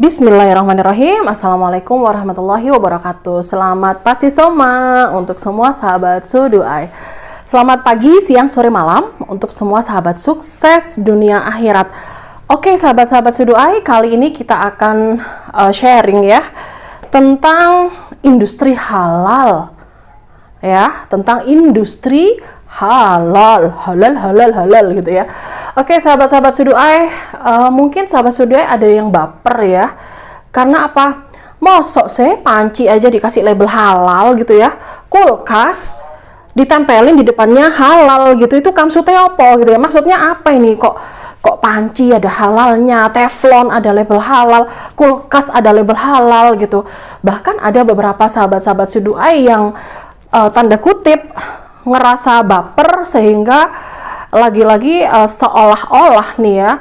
Bismillahirrahmanirrahim. Assalamualaikum warahmatullahi wabarakatuh. Selamat pasti soma untuk semua sahabat Suduai. Selamat pagi, siang, sore, malam untuk semua sahabat sukses dunia akhirat. Oke sahabat-sahabat Suduai, kali ini kita akan sharing ya tentang industri halal. Ya, tentang industri halal gitu ya. Oke sahabat-sahabat Suduai, mungkin sahabat Suduai ada yang baper ya, karena apa? Mosok sih panci aja dikasih label halal gitu ya, kulkas ditempelin di depannya halal gitu, itu maksudnya apa gitu ya? Maksudnya apa ini? Kok panci ada halalnya, teflon ada label halal, kulkas ada label halal gitu. Bahkan ada beberapa sahabat-sahabat Suduai yang tanda kutip ngerasa baper sehingga lagi-lagi seolah-olah nih ya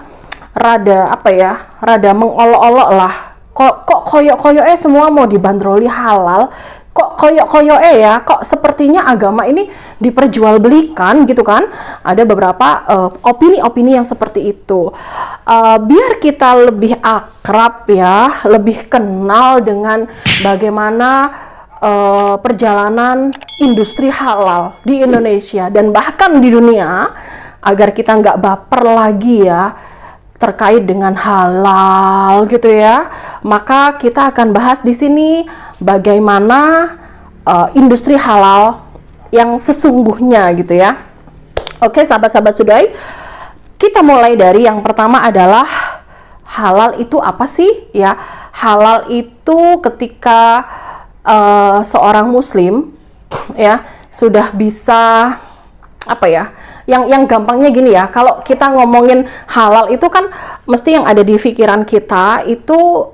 rada mengolok-olok lah, kok koyok-koyoknya semua mau dibandroli halal, kok koyok-koyoknya ya, kok sepertinya agama ini diperjualbelikan gitu kan. Ada beberapa opini-opini yang seperti itu. Biar kita lebih akrab ya, lebih kenal dengan bagaimana perjalanan industri halal di Indonesia dan bahkan di dunia, agar kita nggak baper lagi ya terkait dengan halal gitu ya, maka kita akan bahas di sini bagaimana industri halal yang sesungguhnya gitu ya. Oke sahabat-sahabat Suduai, kita mulai dari yang pertama adalah halal itu apa sih ya? Halal itu ketika seorang muslim ya sudah bisa apa ya, yang gampangnya gini ya, kalau kita ngomongin halal itu kan mesti yang ada di pikiran kita itu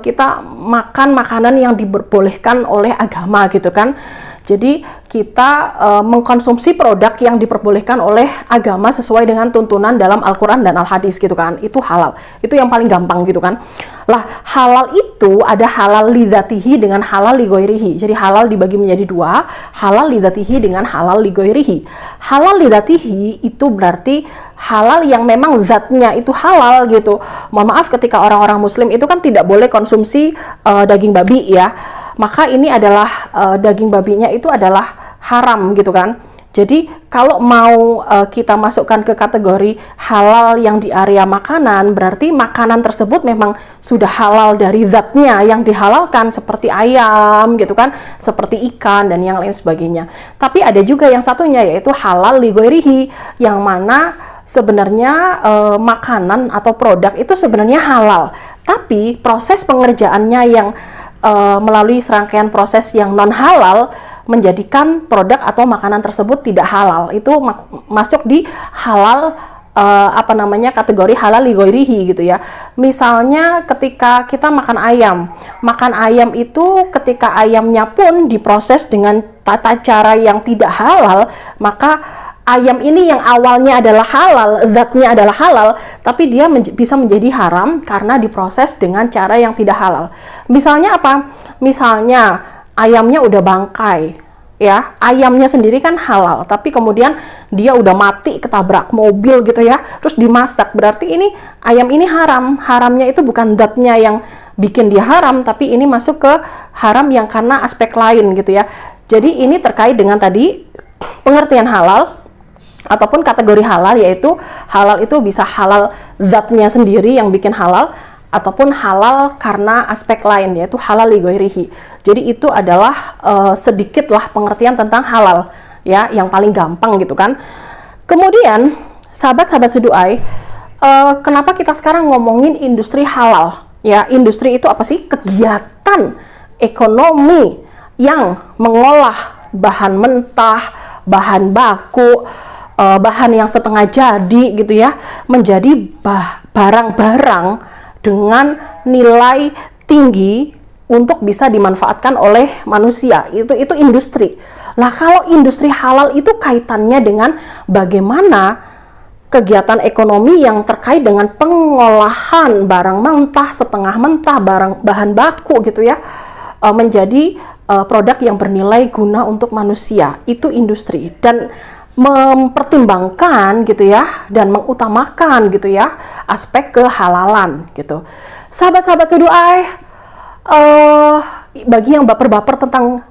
kita makan makanan yang diperbolehkan oleh agama gitu kan. Jadi kita mengkonsumsi produk yang diperbolehkan oleh agama sesuai dengan tuntunan dalam Al-Quran dan Al-Hadis gitu kan. Itu halal, itu yang paling gampang gitu kan. Lah halal itu ada halal lidzatihi dengan halal ligoirihi. Jadi halal dibagi menjadi dua, halal lidzatihi dengan halal ligoirihi. Halal lidzatihi itu berarti halal yang memang zatnya itu halal gitu. Mohon maaf, ketika orang-orang muslim itu kan tidak boleh konsumsi daging babi ya, maka ini adalah daging babinya itu adalah haram gitu kan. Jadi kalau mau kita masukkan ke kategori halal yang di area makanan, berarti makanan tersebut memang sudah halal dari zatnya yang dihalalkan, seperti ayam gitu kan, seperti ikan dan yang lain sebagainya. Tapi ada juga yang satunya, yaitu halal ligoirihi, yang mana sebenarnya makanan atau produk itu sebenarnya halal, tapi proses pengerjaannya yang melalui serangkaian proses yang non halal menjadikan produk atau makanan tersebut tidak halal. Itu masuk di halal kategori halal ligoirihi gitu ya. Misalnya ketika kita makan ayam itu ketika ayamnya pun diproses dengan tata cara yang tidak halal, maka ayam ini yang awalnya adalah halal, zatnya adalah halal, tapi dia bisa menjadi haram karena diproses dengan cara yang tidak halal. Misalnya apa? Misalnya ayamnya udah bangkai, ya, ayamnya sendiri kan halal, tapi kemudian dia udah mati ketabrak mobil gitu ya, terus dimasak, berarti ini ayam ini haram. Haramnya itu bukan zatnya yang bikin dia haram, tapi ini masuk ke haram yang karena aspek lain gitu ya. Jadi ini terkait dengan tadi pengertian halal ataupun kategori halal, yaitu halal itu bisa halal zatnya sendiri yang bikin halal, ataupun halal karena aspek lain, yaitu halal ligoirihi. Jadi itu adalah sedikit lah pengertian tentang halal ya, yang paling gampang gitu kan. Kemudian sahabat-sahabat Suduai, kenapa kita sekarang ngomongin industri halal ya? Industri itu apa sih? Kegiatan ekonomi yang mengolah bahan mentah, bahan baku, bahan yang setengah jadi gitu ya, menjadi barang-barang dengan nilai tinggi untuk bisa dimanfaatkan oleh manusia. Itu industri. Lah kalau industri halal itu kaitannya dengan bagaimana kegiatan ekonomi yang terkait dengan pengolahan barang mentah, setengah mentah, bahan baku gitu ya, menjadi produk yang bernilai guna untuk manusia. Itu industri, dan mempertimbangkan gitu ya, dan mengutamakan gitu ya aspek kehalalan gitu. Sahabat-sahabat Seduai, bagi yang baper-baper tentang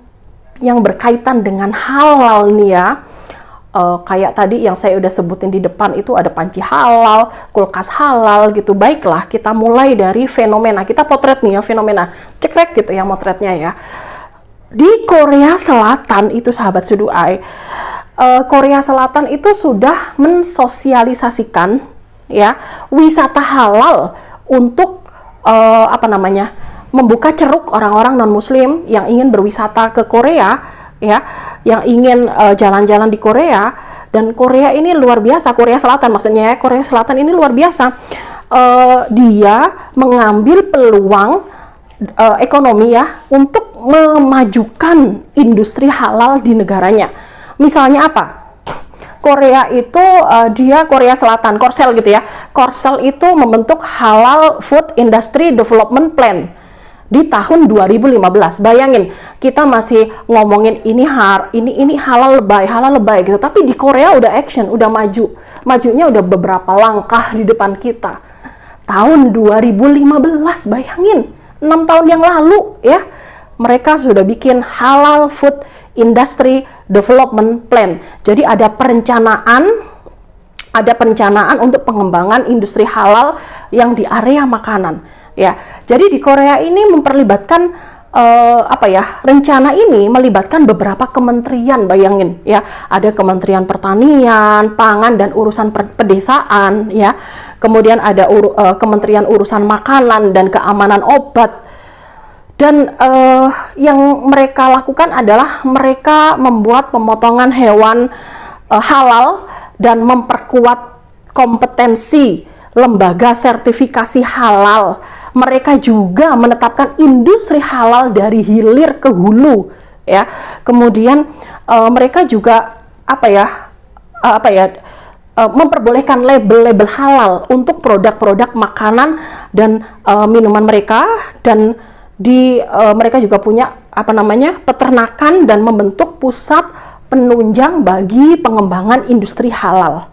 yang berkaitan dengan halal nih ya, kayak tadi yang saya udah sebutin di depan itu ada panci halal, kulkas halal gitu. Baiklah, kita mulai dari fenomena. Kita potret nih ya fenomena. Cekrek gitu ya motretnya ya. Di Korea Selatan itu sahabat Seduai, Korea Selatan itu sudah mensosialisasikan ya wisata halal untuk membuka ceruk orang-orang non-muslim yang ingin berwisata ke Korea ya, yang ingin jalan-jalan di Korea. Dan Korea ini luar biasa, Korea Selatan maksudnya ya, Korea Selatan ini luar biasa. Dia mengambil peluang ekonomi ya untuk memajukan industri halal di negaranya. Misalnya apa? Korea itu Korea Selatan, Korsel gitu ya. Korsel itu membentuk Halal Food Industry Development Plan di tahun 2015. Bayangin, kita masih ngomongin ini halal lebay gitu. Tapi di Korea udah action, udah maju. Majunya udah beberapa langkah di depan kita. Tahun 2015, bayangin, 6 tahun yang lalu ya. Mereka sudah bikin Halal Food Industry Development Plan. Jadi ada perencanaan untuk pengembangan industri halal yang di area makanan. Ya, jadi di Korea ini memperlibatkan rencana ini melibatkan beberapa kementerian, bayangin ya, ada Kementerian Pertanian, Pangan dan Urusan Pedesaan ya, kemudian ada Kementerian Urusan Makanan dan Keamanan Obat. Dan yang mereka lakukan adalah mereka membuat pemotongan hewan halal dan memperkuat kompetensi lembaga sertifikasi halal. Mereka juga menetapkan industri halal dari hilir ke hulu ya. Kemudian mereka juga memperbolehkan label-label halal untuk produk-produk makanan dan minuman mereka. Dan mereka juga punya peternakan dan membentuk pusat penunjang bagi pengembangan industri halal.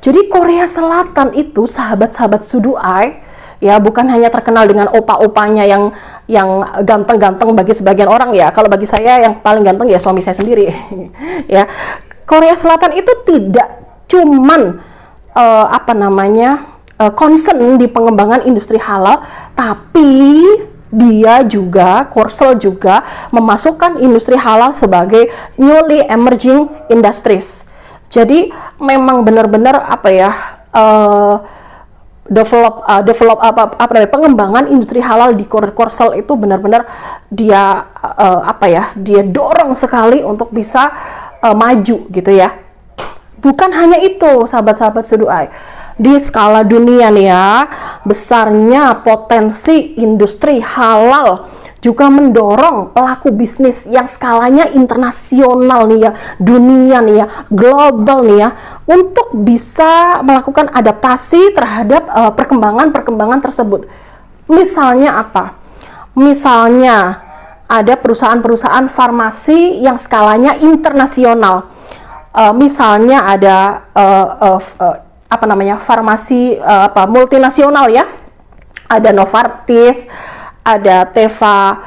Jadi Korea Selatan itu sahabat-sahabat Seduai ya, bukan hanya terkenal dengan opa-opanya yang ganteng-ganteng bagi sebagian orang ya. Kalau bagi saya yang paling ganteng ya suami saya sendiri ya. Korea Selatan itu tidak cuman concern di pengembangan industri halal, tapi dia juga, Korsel juga memasukkan industri halal sebagai newly emerging industries. Jadi memang benar-benar pengembangan industri halal di Korsel itu benar-benar dia dia dorong sekali untuk bisa maju gitu ya. Bukan hanya itu sahabat-sahabat Seduai, di skala dunia nih ya, besarnya potensi industri halal juga mendorong pelaku bisnis yang skalanya internasional nih ya, dunia nih ya, global nih ya, untuk bisa melakukan adaptasi terhadap perkembangan tersebut. Misalnya apa? Misalnya ada perusahaan-perusahaan farmasi yang skalanya internasional. Misalnya ada farmasi multinasional ya, ada Novartis, ada Teva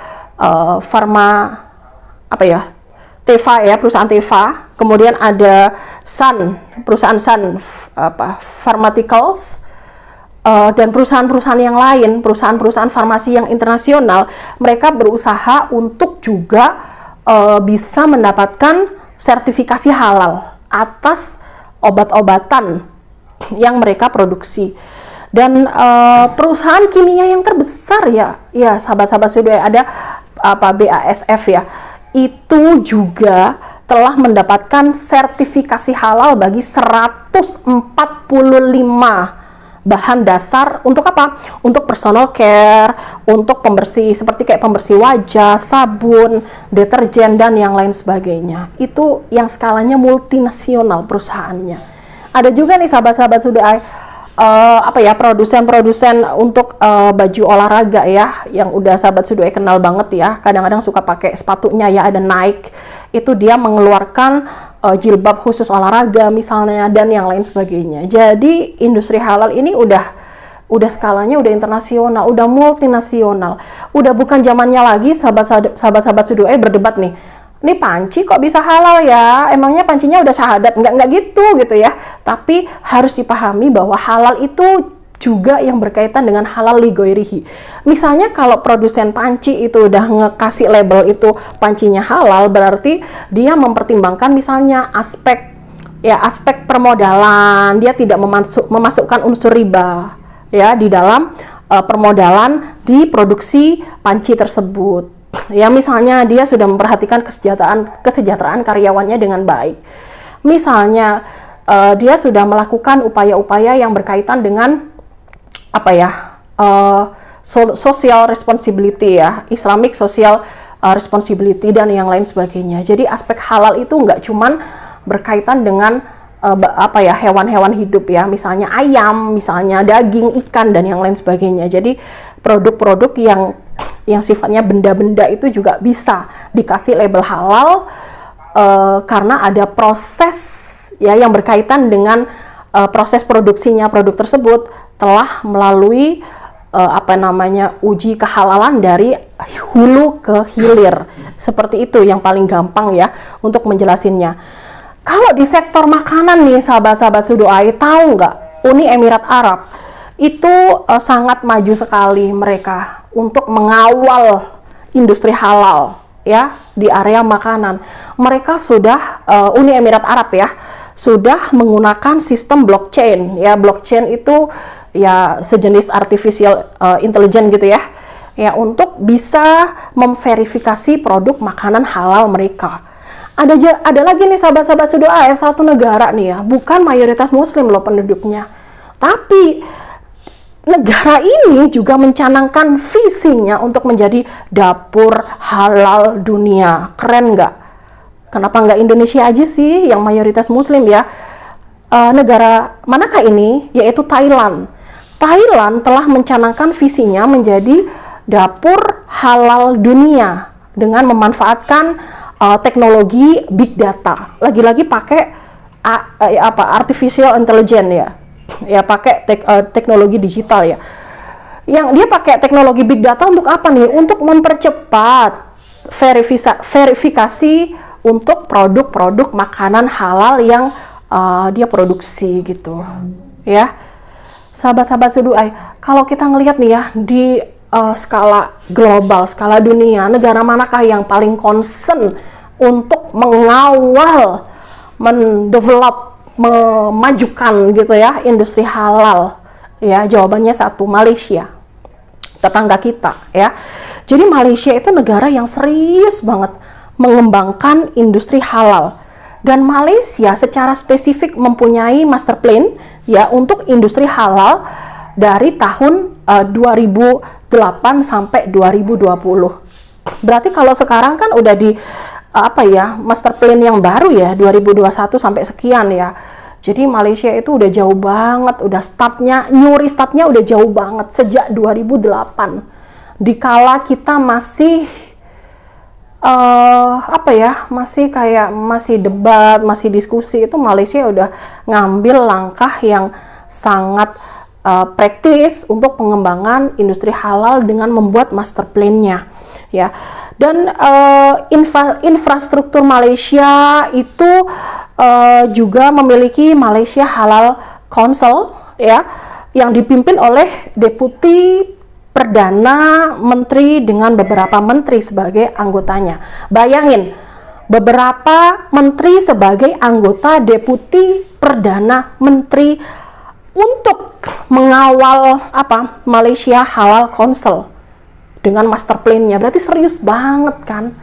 Teva ya, perusahaan Teva, kemudian ada perusahaan Sun Pharmaceuticals, dan perusahaan-perusahaan yang lain, perusahaan-perusahaan farmasi yang internasional. Mereka berusaha untuk juga bisa mendapatkan sertifikasi halal atas obat-obatan yang mereka produksi. Dan perusahaan kimia yang terbesar ya sahabat-sahabat Seduai, ada BASF ya, itu juga telah mendapatkan sertifikasi halal bagi 145 bahan dasar untuk apa? Untuk personal care, untuk pembersih seperti kayak pembersih wajah, sabun, deterjen dan yang lain sebagainya. Itu yang skalanya multinasional perusahaannya. Ada juga nih sahabat-sahabat Seduai produsen-produsen untuk baju olahraga ya, yang udah sahabat Seduai kenal banget ya. Kadang-kadang suka pakai sepatunya ya, ada Nike. Itu dia mengeluarkan jilbab khusus olahraga misalnya dan yang lain sebagainya. Jadi industri halal ini udah udah skalanya udah internasional, udah multinasional, udah bukan zamannya lagi sahabat-sahabat Suduai berdebat nih. Ini panci kok bisa halal ya? Emangnya pancinya udah syahadat? Enggak gitu ya. Tapi harus dipahami bahwa halal itu juga yang berkaitan dengan halal li ghairihi. Misalnya kalau produsen panci itu udah ngekasih label itu pancinya halal, berarti dia mempertimbangkan misalnya aspek permodalan, dia tidak memasukkan unsur riba ya di dalam permodalan di produksi panci tersebut. Ya, misalnya dia sudah memperhatikan kesejahteraan karyawannya dengan baik. Misalnya dia sudah melakukan upaya-upaya yang berkaitan dengan social responsibility ya, Islamic social responsibility dan yang lain sebagainya. Jadi aspek halal itu nggak cuman berkaitan dengan hewan-hewan hidup ya, misalnya ayam, misalnya daging, ikan dan yang lain sebagainya. Jadi produk-produk yang sifatnya benda-benda itu juga bisa dikasih label halal karena ada proses ya yang berkaitan dengan proses produksinya produk tersebut telah melalui uji kehalalan dari hulu ke hilir. Seperti itu yang paling gampang ya untuk menjelasinnya. Kalau di sektor makanan nih sahabat-sahabat Suduai, tahu nggak Uni Emirat Arab itu sangat maju sekali mereka untuk mengawal industri halal ya di area makanan. Mereka sudah Uni Emirat Arab ya sudah menggunakan sistem blockchain ya. Blockchain itu ya sejenis artificial intelligence gitu ya. Ya untuk bisa memverifikasi produk makanan halal mereka. Ada lagi nih sahabat-sahabat Suduai, satu negara nih ya, bukan mayoritas muslim loh penduduknya. Tapi negara ini juga mencanangkan visinya untuk menjadi dapur halal dunia. Keren nggak? Kenapa nggak Indonesia aja sih yang mayoritas muslim ya? Negara manakah ini? Yaitu Thailand. Thailand telah mencanangkan visinya menjadi dapur halal dunia dengan memanfaatkan teknologi big data. Lagi-lagi pakai artificial intelligence ya pakai teknologi digital ya. Yang dia pakai teknologi big data untuk apa nih? Untuk mempercepat verifikasi untuk produk-produk makanan halal yang dia produksi gitu ya. Sahabat-sahabat Suduai, kalau kita ngelihat nih ya di skala global, skala dunia, negara manakah yang paling concern untuk mengawal, mendevelop, memajukan gitu ya industri halal? Ya, jawabannya satu, Malaysia, tetangga kita ya. Jadi Malaysia itu negara yang serius banget mengembangkan industri halal, dan Malaysia secara spesifik mempunyai master plan ya untuk industri halal dari tahun 2008 sampai 2020. Berarti kalau sekarang kan udah di master plan yang baru ya 2021 sampai sekian ya. Jadi Malaysia itu udah jauh banget, udah nyuri startnya udah jauh banget sejak 2008. Dikala kita masih masih debat, masih diskusi, itu Malaysia udah ngambil langkah yang sangat praktis untuk pengembangan industri halal dengan membuat master plan-nya ya. Dan infrastruktur Malaysia itu juga memiliki Malaysia Halal Council ya, yang dipimpin oleh Deputi Perdana Menteri dengan beberapa menteri sebagai anggotanya. Bayangin, beberapa menteri sebagai anggota Deputi Perdana Menteri untuk mengawal Malaysia Halal Council dengan master plan-nya. Berarti serius banget kan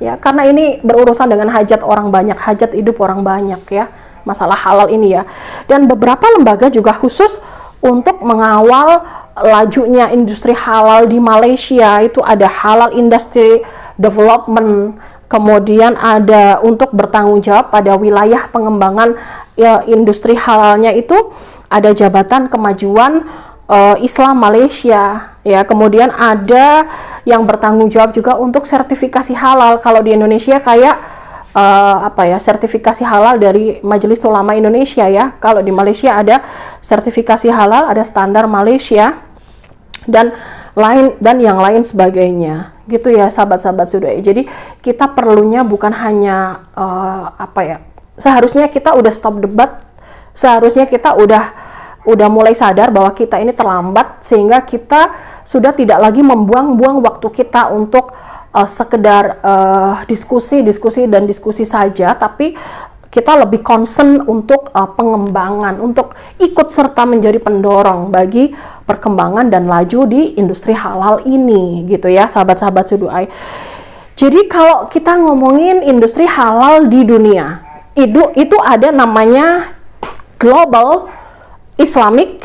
ya, karena ini berurusan dengan hajat orang banyak, hajat hidup orang banyak ya, masalah halal ini ya. Dan beberapa lembaga juga khusus untuk mengawal lajunya industri halal di Malaysia. Itu ada Halal Industry Development, kemudian ada untuk bertanggung jawab pada wilayah pengembangan ya, industri halalnya itu ada Jabatan Kemajuan Islam Malaysia ya. Kemudian ada yang bertanggung jawab juga untuk sertifikasi halal. Kalau di Indonesia kayak apa ya, sertifikasi halal dari Majelis Ulama Indonesia ya. Kalau di Malaysia ada sertifikasi halal, ada standar Malaysia dan yang lain sebagainya gitu ya, sahabat-sahabat Sudai. Jadi kita perlunya bukan hanya apa ya, seharusnya kita udah stop debat, seharusnya kita udah mulai sadar bahwa kita ini terlambat, sehingga kita sudah tidak lagi membuang-buang waktu kita untuk sekedar diskusi saja, tapi kita lebih concern untuk pengembangan, untuk ikut serta menjadi pendorong bagi perkembangan dan laju di industri halal ini gitu ya, sahabat-sahabat Suduai. Jadi kalau kita ngomongin industri halal di dunia, itu ada namanya Global Islamic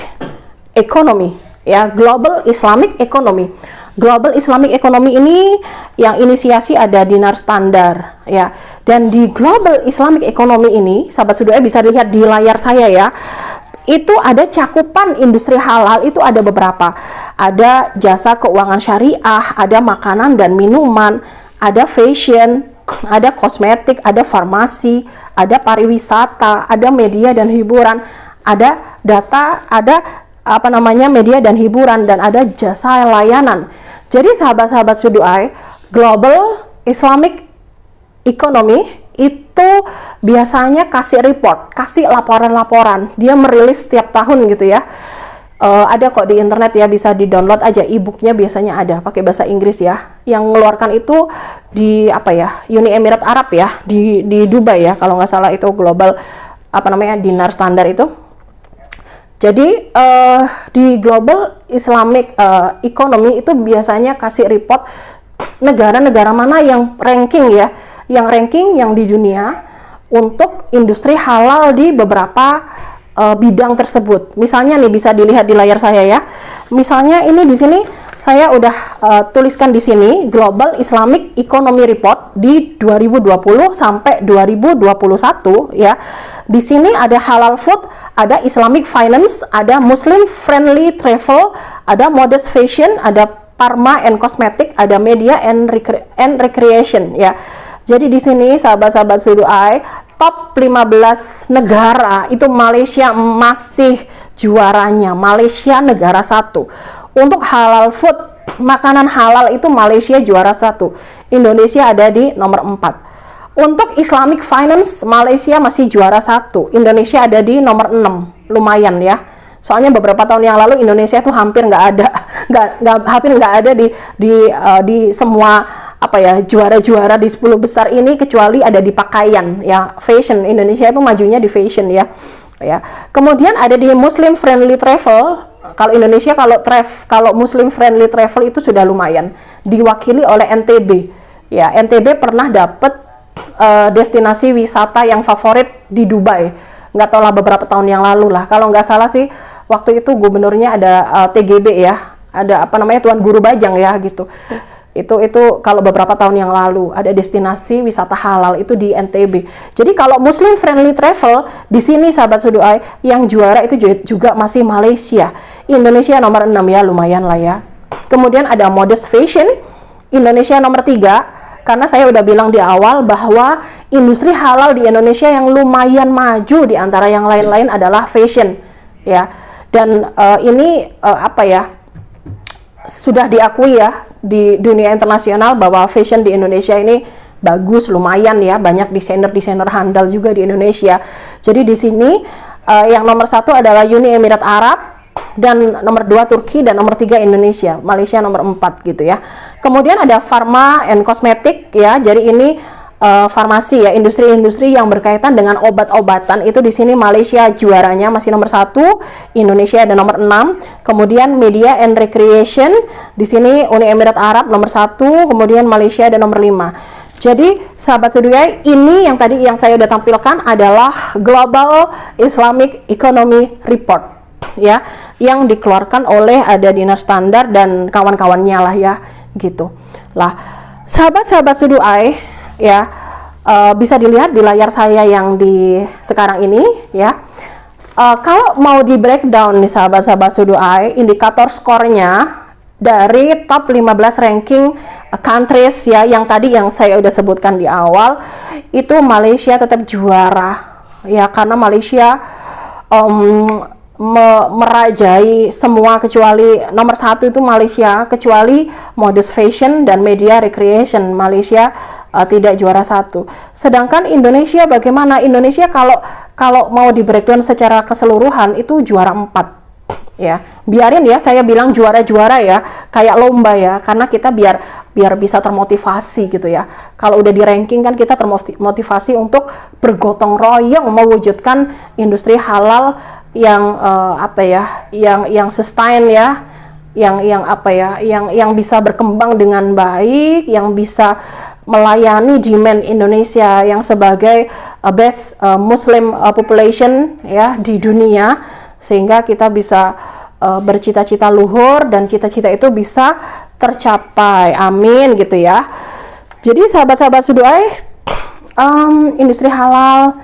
Economy ya, Global Islamic Economy. Global Islamic Economy ini yang inisiasi ada Dinar Standar ya. Dan di Global Islamic Economy ini, sahabat Sudai bisa dilihat di layar saya ya. Itu ada cakupan industri halal, itu ada beberapa. Ada jasa keuangan syariah, ada makanan dan minuman, ada fashion, ada kosmetik, ada farmasi, ada pariwisata, ada media dan hiburan, ada data, ada media dan hiburan, dan ada jasa layanan. Jadi sahabat-sahabat Suduai, Global Islamic Economy itu biasanya kasih report, kasih laporan-laporan. Dia merilis setiap tahun gitu ya. Ada kok di internet ya, bisa di-download aja, e-booknya biasanya ada pakai bahasa Inggris ya. Yang mengeluarkan itu di Uni Emirat Arab ya, di Dubai ya, kalau nggak salah itu Global Dinar Standar itu. Jadi di Global Islamic Economy itu biasanya kasih report negara-negara mana yang ranking ya, yang di dunia untuk industri halal di beberapa bidang tersebut. Misalnya nih, bisa dilihat di layar saya ya. Misalnya ini di sini saya udah tuliskan di sini Global Islamic Economy Report di 2020 sampai 2021 ya. Di sini ada halal food, ada Islamic finance, ada Muslim friendly travel, ada modest fashion, ada pharma and cosmetic, ada media and recreation ya. Jadi di sini sahabat-sahabat Suduai, top 15 negara itu Malaysia masih juaranya. Malaysia negara 1. Untuk halal food, makanan halal itu Malaysia juara 1. Indonesia ada di nomor 4. Untuk Islamic finance, Malaysia masih juara 1. Indonesia ada di nomor 6. Lumayan ya. Soalnya beberapa tahun yang lalu Indonesia itu hampir nggak ada di semua juara-juara di 10 besar ini, kecuali ada di pakaian ya, fashion. Indonesia itu majunya di fashion ya. Kemudian ada di Muslim friendly travel. Kalau Indonesia kalau Muslim friendly travel itu sudah lumayan, diwakili oleh NTB ya. NTB pernah dapat destinasi wisata yang favorit di Dubai, nggak tahu lah, beberapa tahun yang lalu lah, kalau nggak salah sih. Waktu itu gubernurnya ada TGB ya, ada Tuan Guru Bajang ya gitu. Itu kalau beberapa tahun yang lalu ada destinasi wisata halal itu di NTB. Jadi kalau Muslim friendly travel di sini sahabat Suduai, yang juara itu juga masih Malaysia. Indonesia nomor 6 ya, lumayan lah ya. Kemudian ada modest fashion, Indonesia nomor 3. Karena saya udah bilang di awal bahwa industri halal di Indonesia yang lumayan maju di antara yang lain-lain adalah fashion ya. Dan ini sudah diakui ya di dunia internasional bahwa fashion di Indonesia ini bagus, lumayan ya, banyak desainer handal juga di Indonesia. Jadi di sini yang nomor 1 adalah Uni Emirat Arab, dan nomor 2 Turki, dan nomor 3 Indonesia. Malaysia nomor 4 gitu ya. Kemudian ada pharma and cosmetic ya. Jadi ini farmasi ya, industri-industri yang berkaitan dengan obat-obatan, itu di sini Malaysia juaranya masih nomor 1, Indonesia ada nomor 6. Kemudian media and recreation di sini Uni Emirat Arab nomor 1, kemudian Malaysia ada nomor 5. Jadi sahabat Suduai, ini yang tadi yang saya udah tampilkan adalah Global Islamic Economy Report ya, yang dikeluarkan oleh ada Dinar Standar dan kawan-kawannya lah ya gitu lah. Sahabat-sahabat Suduai ya, bisa dilihat di layar saya yang di sekarang ini ya. Kalau mau di breakdown nih sahabat-sahabat Suduai, indikator skornya dari top 15 ranking countries ya, yang tadi yang saya udah sebutkan di awal, itu Malaysia tetap juara ya, karena Malaysia merajai semua, kecuali nomor satu itu Malaysia, kecuali modest fashion dan media recreation, Malaysia tidak juara satu. Sedangkan Indonesia bagaimana? Indonesia kalau mau di breakdown secara keseluruhan itu juara 4 ya. Biarin ya saya bilang juara-juara ya, kayak lomba ya, karena kita biar bisa termotivasi gitu ya. Kalau udah di ranking kan kita termotivasi untuk bergotong royong mewujudkan industri halal yang yang sustain ya, yang bisa berkembang dengan baik, yang bisa melayani demand Indonesia yang sebagai best Muslim population ya di dunia, sehingga kita bisa bercita-cita luhur dan cita-cita itu bisa tercapai, amin gitu ya. Jadi sahabat-sahabat Suduai, industri halal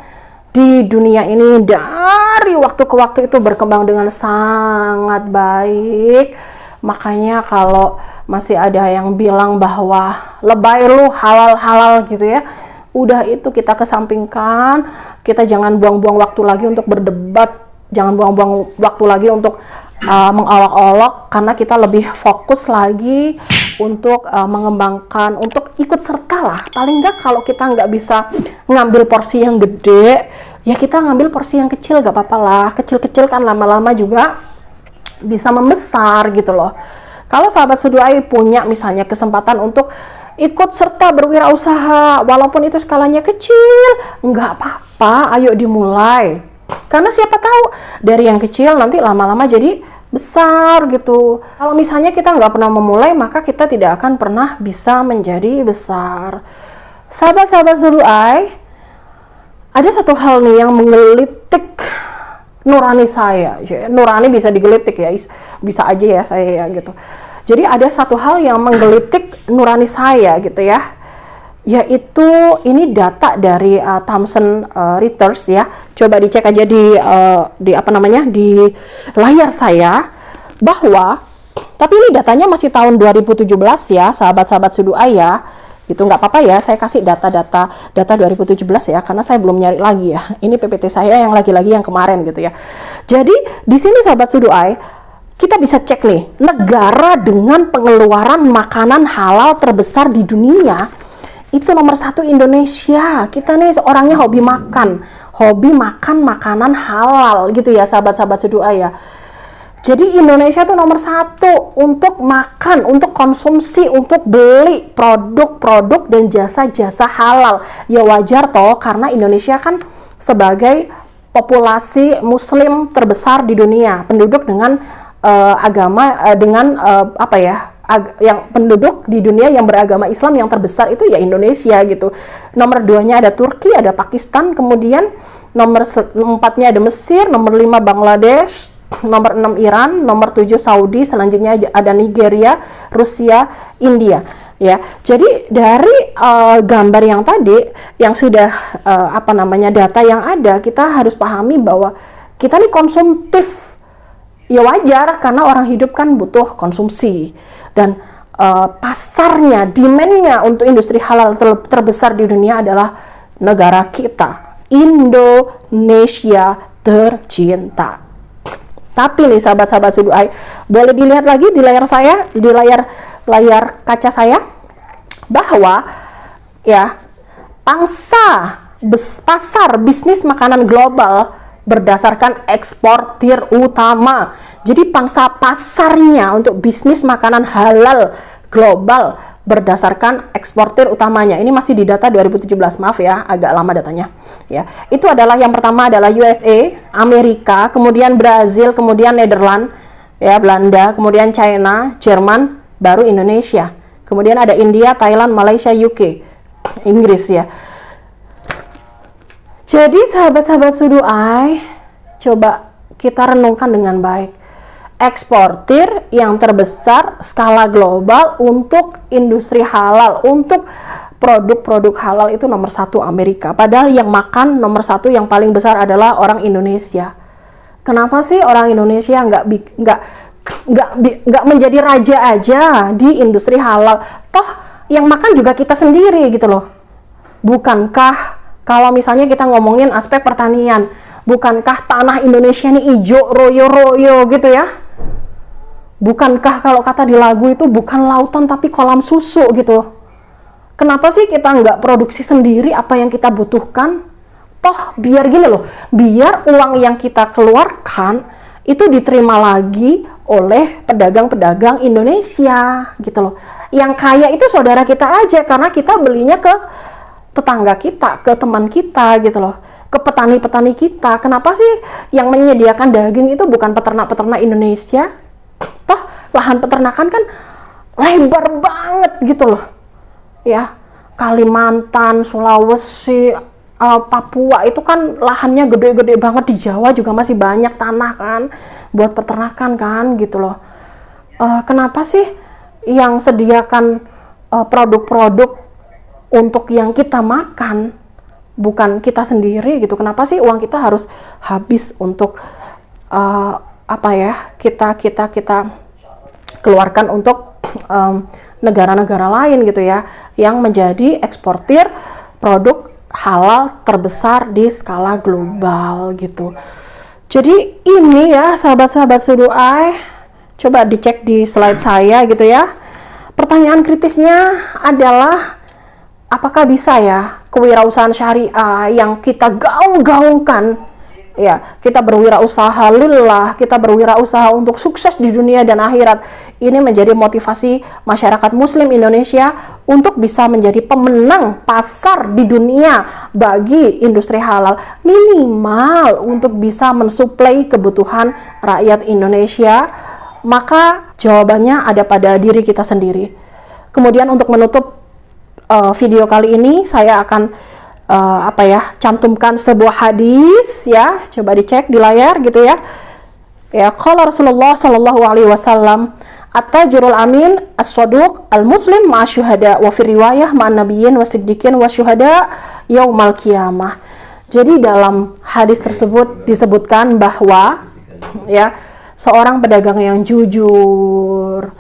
di dunia ini dari waktu ke waktu itu berkembang dengan sangat baik. Makanya kalau masih ada yang bilang bahwa lebay lu halal-halal gitu ya, udah itu kita kesampingkan. Kita jangan buang-buang waktu lagi untuk berdebat, jangan buang-buang waktu lagi untuk mengolok-olok, karena kita lebih fokus lagi untuk mengembangkan, untuk ikut serta lah. Paling nggak kalau kita nggak bisa ngambil porsi yang gede, ya kita ngambil porsi yang kecil, gak apa-apa lah. Kecil-kecil kan lama-lama juga bisa membesar gitu loh. Kalau sahabat Suduai punya misalnya kesempatan untuk ikut serta berwirausaha, walaupun itu skalanya kecil, nggak apa-apa, ayo dimulai. Karena siapa tahu dari yang kecil nanti lama-lama jadi besar gitu. Kalau misalnya kita nggak pernah memulai, maka kita tidak akan pernah bisa menjadi besar. Sahabat-sahabat Suduai, ada satu hal nih yang menggelitik nurani saya. Nurani bisa digelitik ya, bisa aja ya saya ya gitu. Jadi ada satu hal yang menggelitik nurani saya gitu ya, yaitu ini data dari Thomson Reuters ya. Coba dicek aja di di layar saya, bahwa tapi ini datanya masih tahun 2017 ya, sahabat-sahabat Suduai ya. Gitu, nggak apa-apa ya, saya kasih data 2017 ya, karena saya belum nyari lagi ya. Ini PPT saya yang lagi-lagi yang kemarin gitu ya. Jadi di sini sahabat Suduai, kita bisa cek nih, negara dengan pengeluaran makanan halal terbesar di dunia itu nomor 1 Indonesia. Kita nih orangnya hobi makan makanan halal gitu ya, sahabat-sahabat Suduai ya. Jadi Indonesia tuh nomor 1 untuk makan, untuk konsumsi, untuk beli produk-produk dan jasa-jasa halal. Ya wajar toh, karena Indonesia kan sebagai populasi Muslim terbesar di dunia, penduduk dengan yang penduduk di dunia yang beragama Islam yang terbesar itu ya Indonesia gitu. Nomor 2-nya ada Turki, ada Pakistan, kemudian nomor 4-nya ada Mesir, nomor 5 Bangladesh, nomor 6 Iran, nomor 7 Saudi, selanjutnya ada Nigeria, Rusia, India ya. Jadi dari gambar yang tadi yang sudah data yang ada, kita harus pahami bahwa kita nih konsumtif. Ya wajar, karena orang hidup kan butuh konsumsi, dan pasarnya, demand-nya untuk industri halal terbesar di dunia adalah negara kita, Indonesia tercinta. Tapi nih sahabat-sahabat Suduai, boleh dilihat lagi di layar saya, di layar kaca saya, bahwa ya pasar bisnis makanan global berdasarkan eksportir utama. Jadi pangsa pasarnya untuk bisnis makanan halal global berdasarkan eksportir utamanya. Ini masih di data 2017, maaf ya, agak lama datanya. Ya, itu adalah yang pertama adalah USA, Amerika, kemudian Brazil, kemudian Nederland, ya Belanda, kemudian China, Jerman, baru Indonesia. Kemudian ada India, Thailand, Malaysia, UK, Inggris ya. Jadi sahabat-sahabat Suduai, coba kita renungkan dengan baik. Eksportir yang terbesar skala global untuk industri halal, untuk produk-produk halal itu nomor 1 Amerika. Padahal yang makan nomor 1 yang paling besar adalah orang Indonesia. Kenapa sih orang Indonesia nggak nggak menjadi raja aja di industri halal. Toh yang makan juga kita sendiri gitu loh. Bukankah kalau misalnya kita ngomongin aspek pertanian, bukankah tanah Indonesia ini hijau royo-royo gitu ya? Bukankah kalau kata di lagu itu bukan lautan tapi kolam susu gitu? Kenapa sih kita nggak produksi sendiri apa yang kita butuhkan? Toh biar gini loh, biar uang yang kita keluarkan itu diterima lagi oleh pedagang-pedagang Indonesia gitu loh. Yang kaya itu saudara kita aja karena kita belinya ke tetangga kita, ke teman kita gitu loh, ke petani-petani kita. Kenapa sih yang menyediakan daging itu bukan peternak-peternak Indonesia? Toh lahan peternakan kan lebar banget gitu loh. Ya, Kalimantan, Sulawesi, Papua itu kan lahannya gede-gede banget. Di Jawa juga masih banyak tanah kan buat peternakan kan gitu loh. Kenapa sih yang sediakan produk-produk untuk yang kita makan bukan kita sendiri gitu? Kenapa sih uang kita harus habis untuk kita keluarkan untuk negara-negara lain gitu ya, yang menjadi eksportir produk halal terbesar di skala global gitu. Jadi ini ya sahabat-sahabat Suduai, coba dicek di slide saya gitu ya. Pertanyaan kritisnya adalah apakah bisa ya kewirausahaan syariah yang kita gaung-gaungkan ya, kita berwirausaha lillah, kita berwirausaha untuk sukses di dunia dan akhirat, ini menjadi motivasi masyarakat muslim Indonesia untuk bisa menjadi pemenang pasar di dunia bagi industri halal, minimal untuk bisa mensuplai kebutuhan rakyat Indonesia. Maka jawabannya ada pada diri kita sendiri. Kemudian untuk menutup video kali ini, saya akan cantumkan sebuah hadis ya, coba dicek di layar gitu ya. Ya, qala Rasulullah sallallahu alaihi wasallam, at-tajirul amin as-saduq al-muslim ma syuhada wa fi riwayah ma nabiyyin wa siddiqin wa syuhada yaumal qiyamah. Jadi dalam hadis tersebut disebutkan bahwa ya, seorang pedagang yang jujur,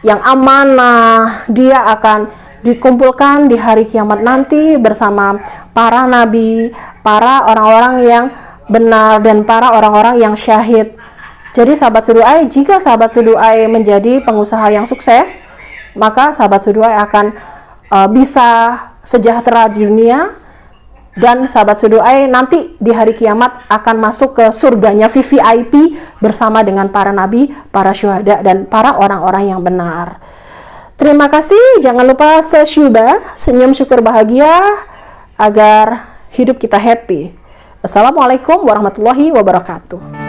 yang amanah, dia akan dikumpulkan di hari kiamat nanti bersama para nabi, para orang-orang yang benar, dan para orang-orang yang syahid. Jadi sahabat Suduai, jika sahabat Suduai menjadi pengusaha yang sukses, maka sahabat Suduai akan bisa sejahtera di dunia, dan sahabat Suduai nanti di hari kiamat akan masuk ke surganya VVIP bersama dengan para nabi, para syuhada, dan para orang-orang yang benar. Terima kasih, jangan lupa sesyuba, senyum syukur bahagia agar hidup kita happy. Assalamualaikum warahmatullahi wabarakatuh.